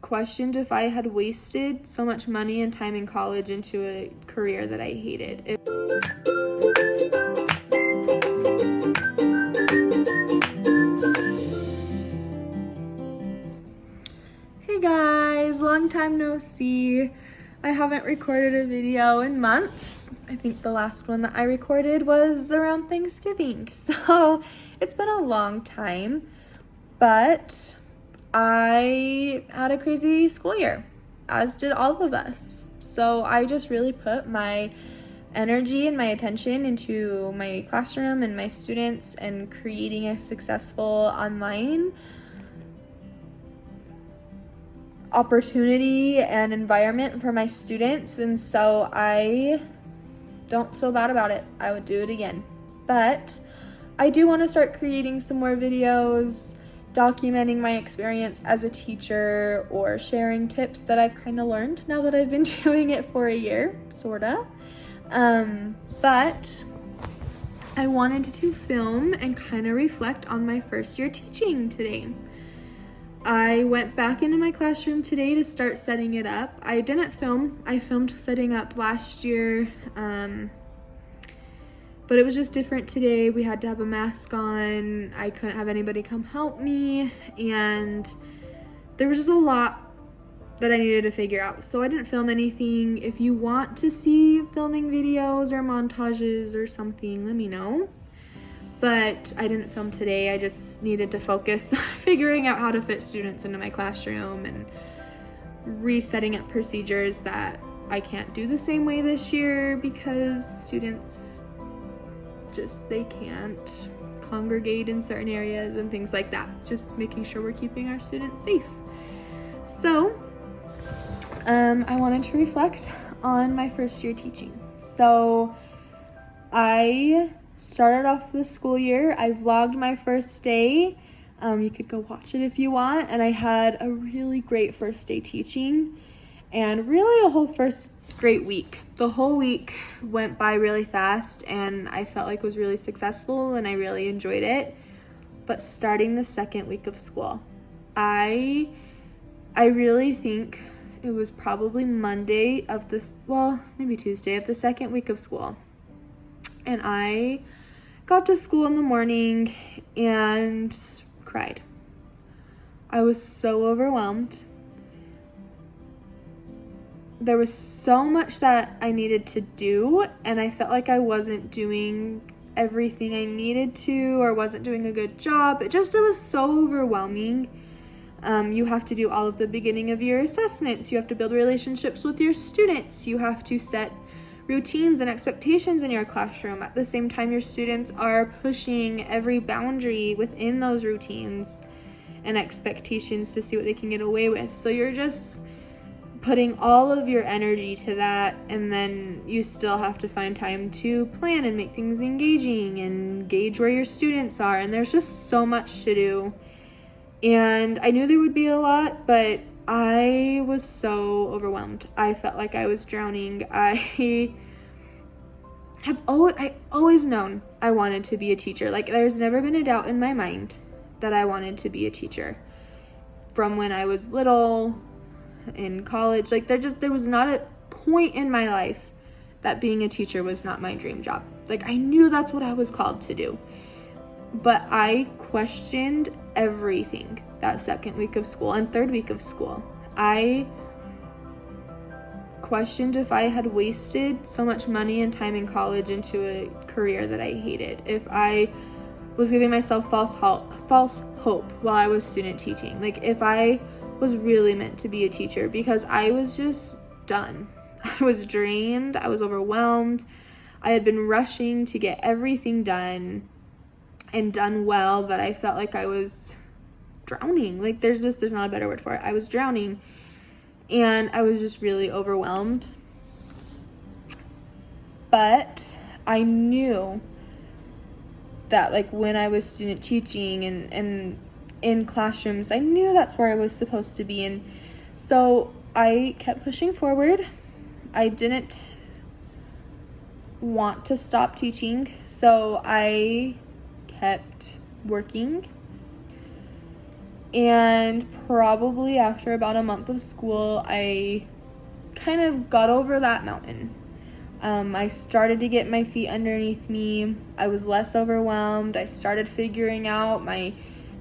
Questioned if I had wasted so much money and time in college into a career that I hated. Hey guys, long time no see. I haven't recorded a video in months. I think the last one that I recorded was around Thanksgiving, so it's been a long time, but I had a crazy school year, as did all of us. So I just really put my energy and my attention into my classroom and my students and creating a successful online opportunity and environment for my students, and so I don't feel bad about it. I would do it again. But I do want to start creating some more videos documenting my experience as a teacher or sharing tips that I've kind of learned now that I've been doing it for a year, sorta. But I wanted to film and kind of reflect on my first year teaching today. I went back into my classroom today to start setting it up. I didn't film. I filmed setting up last year, but it was just different today. We had to have a mask on. I couldn't have anybody come help me, and there was just a lot that I needed to figure out. So I didn't film anything. If you want to see filming videos or montages or something, let me know. But I didn't film today. I just needed to focus on figuring out how to fit students into my classroom and resetting up procedures that I can't do the same way this year because students they can't congregate in certain areas and things like that. Just making sure we're keeping our students safe. So I wanted to reflect on my first year teaching. So I started off the school year. I vlogged my first day. You could go watch it if you want. And I had a really great first day teaching and really a whole first great week. The whole week went by really fast and I felt like it was really successful and I really enjoyed it. But starting the second week of school, I really think it was probably Monday of this, well, maybe Tuesday of the second week of school. And I got to school in the morning and cried. I was so overwhelmed. There was so much that I needed to do, and I felt like I wasn't doing everything I needed to or wasn't doing a good job. It was so overwhelming. You have to do all of the beginning of year assessments. You have to build relationships with your students. You have to set routines and expectations in your classroom. At the same time, your students are pushing every boundary within those routines and expectations to see what they can get away with. So you're just putting all of your energy to that, and then you still have to find time to plan and make things engaging and gauge where your students are, and there's just so much to do. And I knew there would be a lot, but I was so overwhelmed. I felt like I was drowning. I always known I wanted to be a teacher. Like, there's never been a doubt in my mind that I wanted to be a teacher. From when I was little, in college, like there was not a point in my life that being a teacher was not my dream job. Like, I knew that's what I was called to do. But I questioned everything that second week of school and third week of school. I questioned if I had wasted so much money and time in college into a career that I hated. If I was giving myself false hope while I was student teaching. Like, if I was really meant to be a teacher, because I was just done. I was drained. I was overwhelmed. I had been rushing to get everything done and done well, that I felt like I was drowning. Like, there's not a better word for it. I was drowning and I was just really overwhelmed. But I knew that, like, when I was student teaching and in classrooms, I knew that's where I was supposed to be. And so I kept pushing forward. I didn't want to stop teaching, so I kept working And probably after about a month of school, I kind of got over that mountain. I started to get my feet underneath me. I was less overwhelmed. I started figuring out my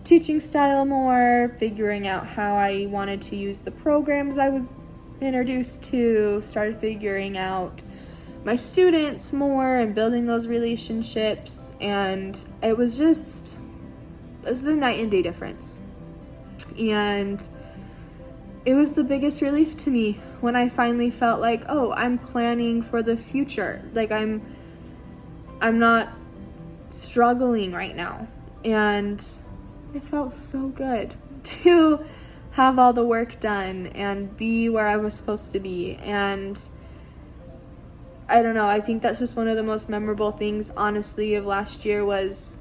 teaching style more, figuring out how I wanted to use the programs I was introduced to, started figuring out my students more and building those relationships. And it was a night and day difference. And it was the biggest relief to me when I finally felt like, oh, I'm planning for the future. Like I'm not struggling right now. And it felt so good to have all the work done and be where I was supposed to be. And I don't know, I think that's just one of the most memorable things, honestly, of last year was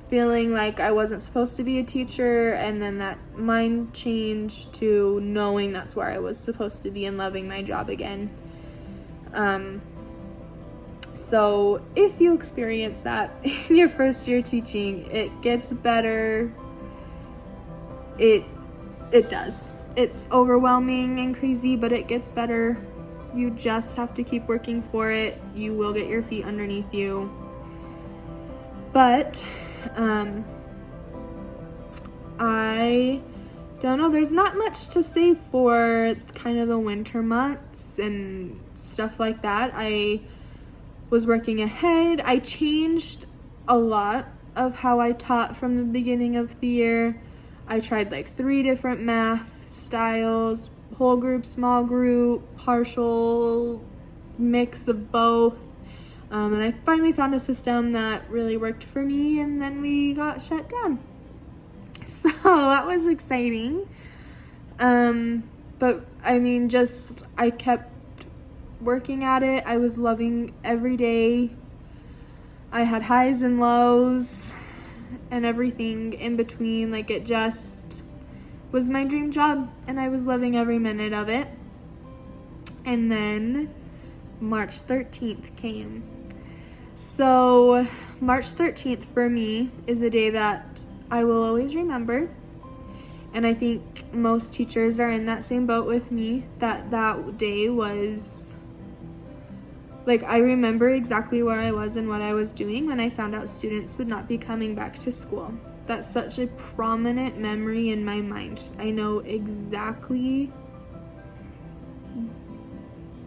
feeling like I wasn't supposed to be a teacher, and then that mind change to knowing that's where I was supposed to be and loving my job again. So if you experience that in your first year teaching, it gets better. It does. It's overwhelming and crazy, but it gets better. You just have to keep working for it. You will get your feet underneath you. But I don't know, there's not much to say for kind of the winter months and stuff like that. I was working ahead. I changed a lot of how I taught from the beginning of the year. I tried like 3 different math styles, whole group, small group, partial, mix of both. And I finally found a system that really worked for me, and then we got shut down. So that was exciting. But I mean, I kept working at it. I was loving every day. I had highs and lows and everything in between. Like, it just was my dream job, and I was loving every minute of it. And then March 13th came. So March 13th for me is a day that I will always remember. And I think most teachers are in that same boat with me, that day was, like, I remember exactly where I was and what I was doing when I found out students would not be coming back to school. That's such a prominent memory in my mind. I know exactly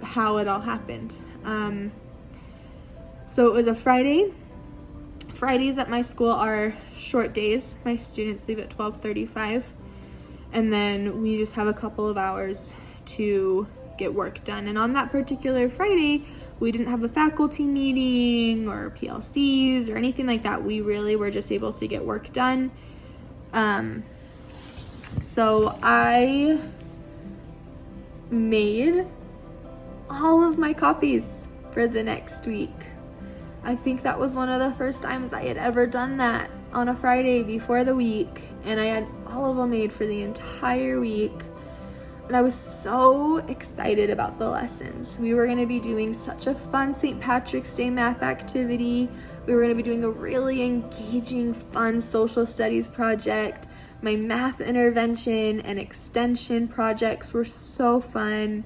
how it all happened. So it was a Friday. Fridays at my school are short days. My students leave at 12:35, and then we just have a couple of hours to get work done. And on that particular Friday, we didn't have a faculty meeting or PLCs or anything like that. We really were just able to get work done. So I made all of my copies for the next week. I think that was one of the first times I had ever done that on a Friday before the week, and I had all of them made for the entire week. And I was so excited about the lessons. We were going to be doing such a fun St. Patrick's Day math activity. We were going to be doing a really engaging, fun social studies project. My math intervention and extension projects were so fun.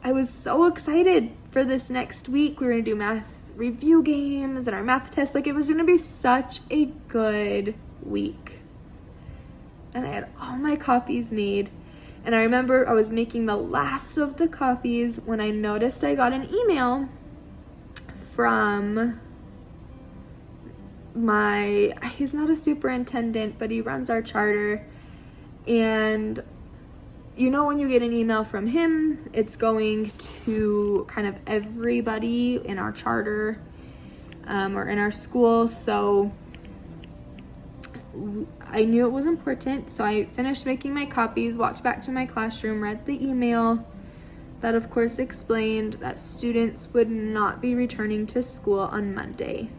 I was so excited for this next week. We were going to do math review games and our math test. Like, it was going to be such a good week. And I had all my copies made. And I remember I was making the last of the copies when I noticed I got an email from he's not a superintendent, but he runs our charter. And you know, when you get an email from him, it's going to kind of everybody in our charter or in our school. So I knew it was important. So I finished making my copies, walked back to my classroom, read the email. That, of course, explained that students would not be returning to school on Monday.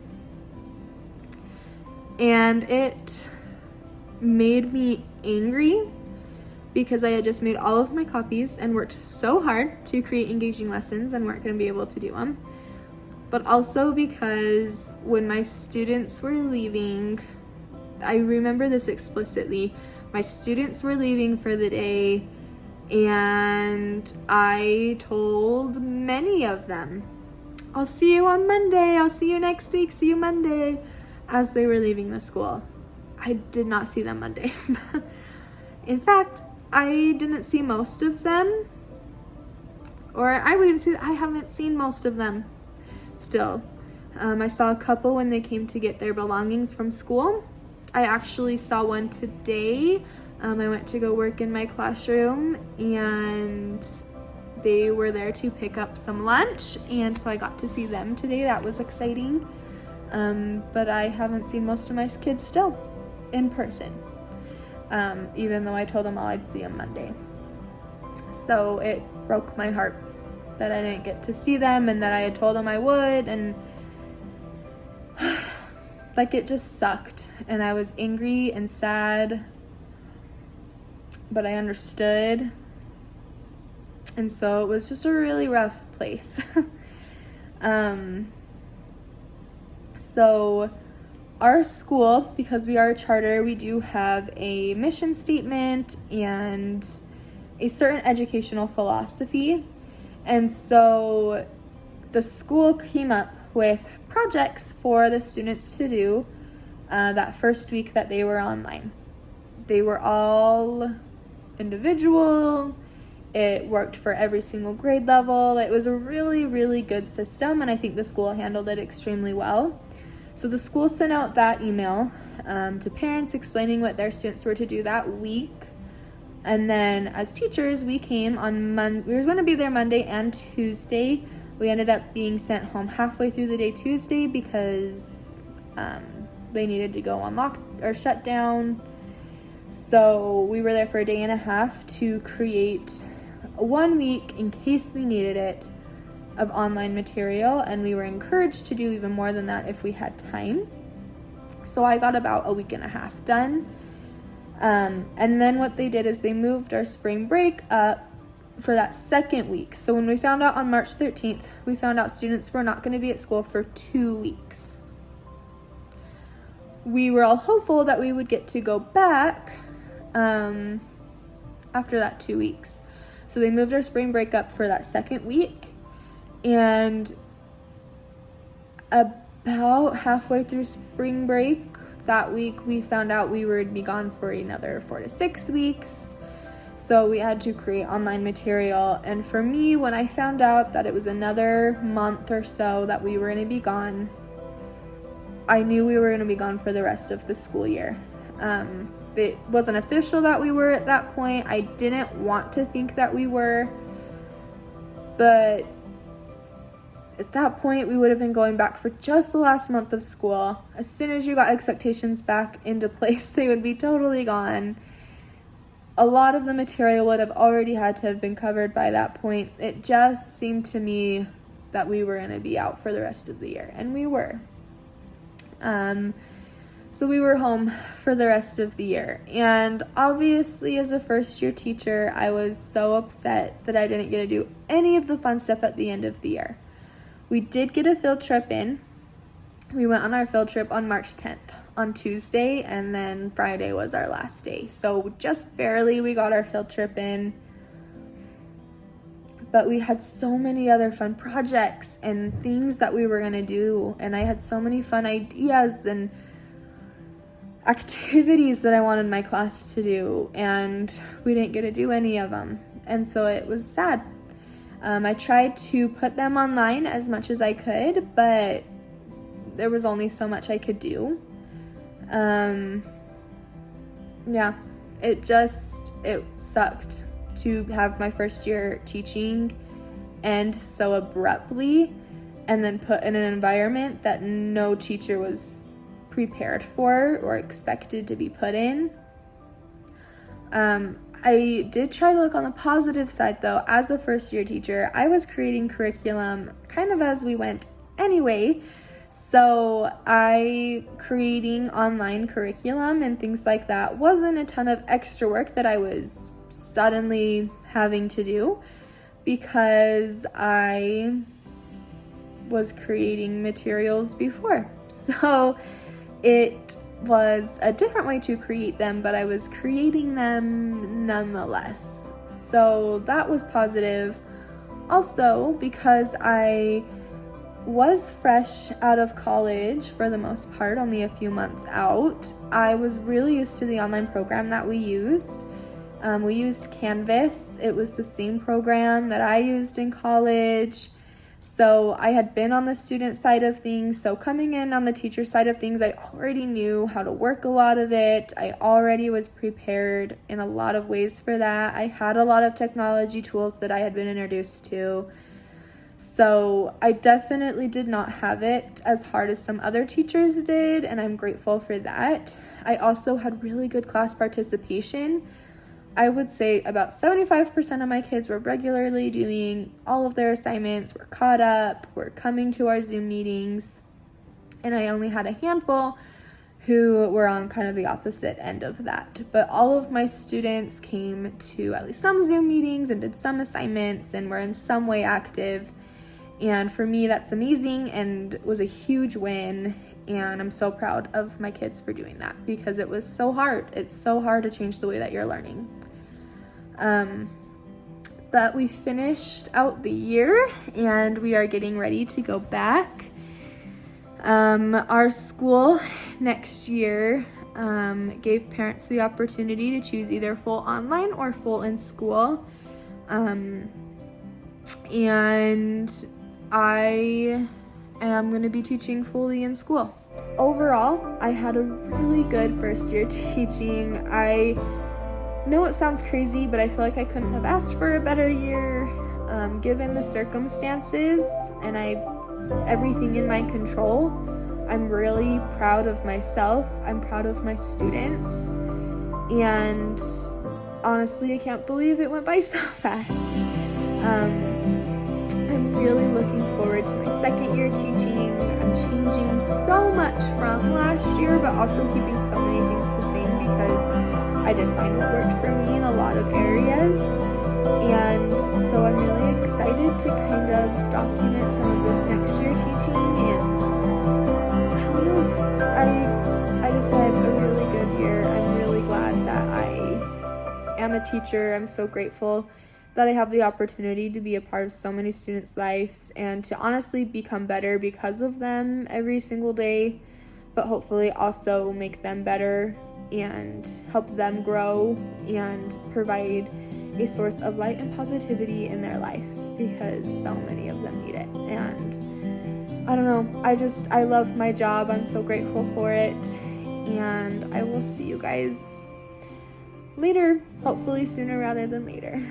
And it made me angry, because I had just made all of my copies and worked so hard to create engaging lessons and weren't going to be able to do them. But also because when my students were leaving, I remember this explicitly, My students were leaving for the day, and I told many of them, I'll see you on Monday, I'll see you next week, see you Monday, as they were leaving the school. I did not see them Monday. In fact, I didn't see most of them, or I haven't seen most of them still. I saw a couple when they came to get their belongings from school. I actually saw one today. I went to go work in my classroom, and they were there to pick up some lunch, and so I got to see them today. That was exciting. But I haven't seen most of my kids still in person, even though I told them all I'd see them Monday. So it broke my heart that I didn't get to see them, and that I had told them I would, and like, it just sucked, and I was angry and sad, but I understood, and so it was just a really rough place. So our school, because we are a charter, we do have a mission statement and a certain educational philosophy, and so the school came up with projects for the students to do that first week that they were online. They were all individual. It worked for every single grade level. It was a really, really good system, and I think the school handled it extremely well. So the school sent out that email to parents explaining what their students were to do that week. And then as teachers, we came on we were going to be there Monday and Tuesday. We ended up being sent home halfway through the day Tuesday because they needed to go on shut down. So we were there for a day and a half to create 1 week, in case we needed it, of online material, and we were encouraged to do even more than that if we had time. So I got about a week and a half done. And then what they did is they moved our spring break up for that second week. So when we found out on March 13th, we found out students were not going to be at school for 2 weeks. We were all hopeful that we would get to go back after that 2 weeks. So they moved our spring break up for that second week, and about halfway through spring break that week, we found out we would be gone for another 4 to 6 weeks. So we had to create online material. And for me, when I found out that it was another month or so that we were going to be gone, I knew we were going to be gone for the rest of the school year. It wasn't official that we were at that point. I didn't want to think that we were, but at that point, we would have been going back for just the last month of school. As soon as you got expectations back into place, they would be totally gone. A lot of the material would have already had to have been covered by that point. It just seemed to me that we were going to be out for the rest of the year, and we were. So we were home for the rest of the year. And obviously, as a first-year teacher, I was so upset that I didn't get to do any of the fun stuff at the end of the year. We did get a field trip in. We went on our field trip on March 10th on Tuesday, and then Friday was our last day. So just barely we got our field trip in. But we had so many other fun projects and things that we were going to do. And I had so many fun ideas and activities that I wanted my class to do. And we didn't get to do any of them. And so it was sad. I tried to put them online as much as I could, but there was only so much I could do. It sucked to have my first year teaching end so abruptly and then put in an environment that no teacher was prepared for or expected to be put in. I did try to look on the positive side though. As a first year teacher, I was creating curriculum kind of as we went anyway. So creating online curriculum and things like that wasn't a ton of extra work that I was suddenly having to do because I was creating materials before. So it was a different way to create them, but I was creating them nonetheless. So that was positive. Also, because I was fresh out of college for the most part, only a few months out, I was really used to the online program that we used. We used Canvas. It was the same program that I used in college. So I had been on the student side of things. So coming in on the teacher side of things, I already knew how to work a lot of it. I already was prepared in a lot of ways for that. I had a lot of technology tools that I had been introduced to. So I definitely did not have it as hard as some other teachers did, and I'm grateful for that. I also had really good class participation. I would say about 75% of my kids were regularly doing all of their assignments, were caught up, were coming to our Zoom meetings, and I only had a handful who were on kind of the opposite end of that. But all of my students came to at least some Zoom meetings and did some assignments and were in some way active. And for me, that's amazing and was a huge win. And I'm so proud of my kids for doing that because it was so hard. It's so hard to change the way that you're learning. But we finished out the year and we are getting ready to go back. Our school next year gave parents the opportunity to choose either full online or full in school. And I am going to be teaching fully in school. Overall, I had a really good first year teaching. I know it sounds crazy, but I feel like I couldn't have asked for a better year, given the circumstances and everything in my control. I'm really proud of myself. I'm proud of my students. And honestly, I can't believe it went by so fast. I'm really looking forward to my second year teaching. I'm changing so much from last year, but also keeping so many things the same because I did find what worked for me in a lot of areas. And so I'm really excited to kind of document some of this next year teaching. And I don't know, I just had a really good year. I'm really glad that I am a teacher. I'm so grateful that I have the opportunity to be a part of so many students' lives and to honestly become better because of them every single day, but hopefully also make them better and help them grow and provide a source of light and positivity in their lives because so many of them need it. And I don't know, I love my job. I'm so grateful for it. And I will see you guys later, hopefully sooner rather than later.